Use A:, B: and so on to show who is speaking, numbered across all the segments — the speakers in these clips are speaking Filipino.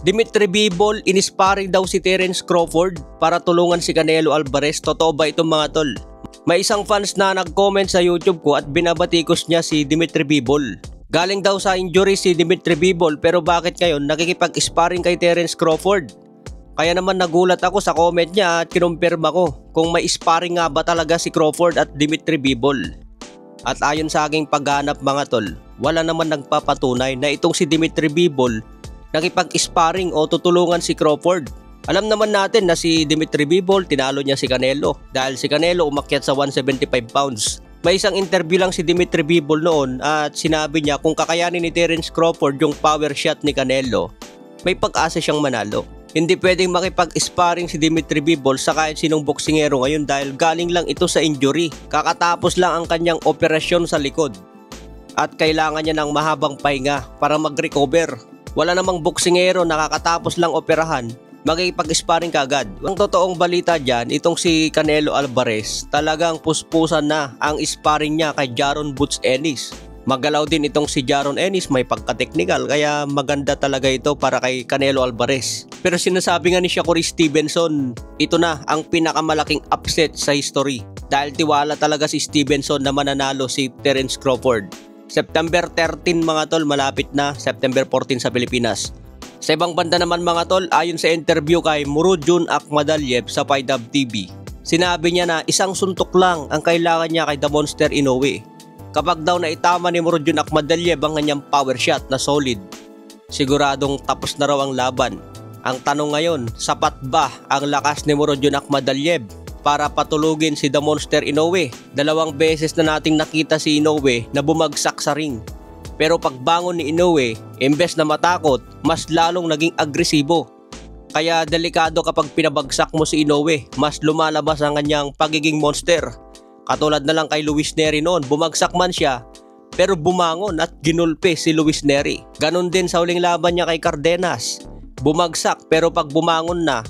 A: Dimitri Bivol, inisparing daw si Terence Crawford para tulungan si Canelo Alvarez. Totoo ba itong mga tol? May isang fans na nag-comment sa YouTube ko at binabatikos niya si Dimitri Bivol. Galing daw sa injury si Dimitri Bivol, pero bakit ngayon nakikipag-sparring kay Terence Crawford? Kaya naman nagulat ako sa comment niya at kinumpirma ko kung may sparring nga ba talaga si Crawford at Dimitri Bivol. At ayon sa aking paghanap mga tol, wala naman nagpapatunay na itong si Dimitri Bivol nakipag-sparring o tutulungan si Crawford. Alam naman natin na si Dimitri Bivol tinalo niya si Canelo dahil si Canelo umakyat sa 175 pounds. May isang interview lang si Dimitri Bivol noon at sinabi niya kung kakayanin ni Terence Crawford yung power shot ni Canelo, may pag-asa siyang manalo. Hindi pwedeng makipag-sparring si Dimitri Bivol sa kahit sinong boksingero ngayon dahil galing lang ito sa injury. Kakatapos lang ang kanyang operasyon sa likod at kailangan niya ng mahabang pahinga para mag-recover. Wala namang boksingero nakakatapos lang operahan makikipag-sparring kaagad. Ang totoong balita dyan, itong si Canelo Alvarez talagang puspusan na ang sparring niya kay Jaron Boots Ennis. Magalaw din itong si Jaron Ennis, may pagka-technical kaya maganda talaga ito para kay Canelo Alvarez. Pero sinasabi nga ni Shakur Stevenson, ito na ang pinakamalaking upset sa history dahil tiwala talaga si Stevenson na mananalo si Terence Crawford. September 13 mga tol, malapit na. September 14 sa Pilipinas. Sa ibang banda naman mga tol, ayon sa interview kay Murodjon Akhmadaliev sa FIDAB TV, sinabi niya na isang suntok lang ang kailangan niya kay The Monster Inoue. Kapag daw naitama ni Murodjon Akhmadaliev ang kanyang power shot na solid, siguradong tapos na raw ang laban. Ang tanong ngayon, sapat ba ang lakas ni Murodjon Akhmadaliev para patulugin si The Monster Inoue? 2 beses na nating nakita si Inoue na bumagsak sa ring. Pero pagbangon ni Inoue, imbes na matakot, mas lalong naging agresibo. Kaya delikado kapag pinabagsak mo si Inoue, mas lumalabas ang kanyang pagiging monster. Katulad na lang kay Luis Nery noon, bumagsak man siya, pero bumangon at ginulpe si Luis Nery. Ganon din sa huling laban niya kay Cardenas. Bumagsak pero pag bumangon na,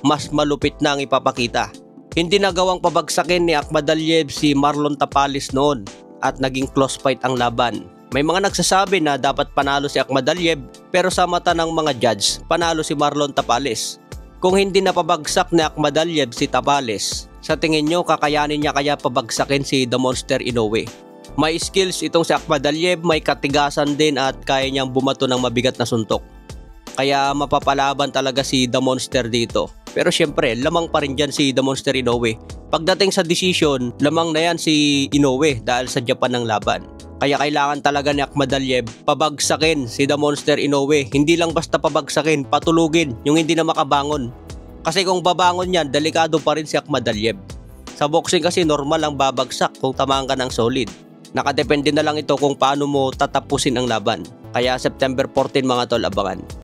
A: mas malupit na ang ipapakita. Hindi nagawang pabagsakin ni Akhmadaliev si Marlon Tapales noon at naging close fight ang laban. May mga nagsasabi na dapat panalo si Akhmadaliev pero sa mata ng mga judge, panalo si Marlon Tapales. Kung hindi napabagsak ni Akhmadaliev si Tapales, sa tingin nyo kakayanin niya kaya pabagsakin si The Monster Inoue? May skills itong si Akhmadaliev, may katigasan din at kaya niyang bumato ng mabigat na suntok. Kaya mapapalaban talaga si The Monster dito. Pero syempre, lamang pa rin dyan si The Monster Inoue. Pagdating sa decision, lamang na yan si Inoue dahil sa Japan ng laban. Kaya kailangan talaga ni Akhmadaliev pabagsakin si The Monster Inoue. Hindi lang basta pabagsakin, patulugin yung hindi na makabangon. Kasi kung babangon yan, delikado pa rin si Akhmadaliev. Sa boxing kasi normal ang babagsak kung tamaan ka ng solid. Nakadepende na lang ito kung paano mo tatapusin ang laban. Kaya September 14 mga tol, abangan.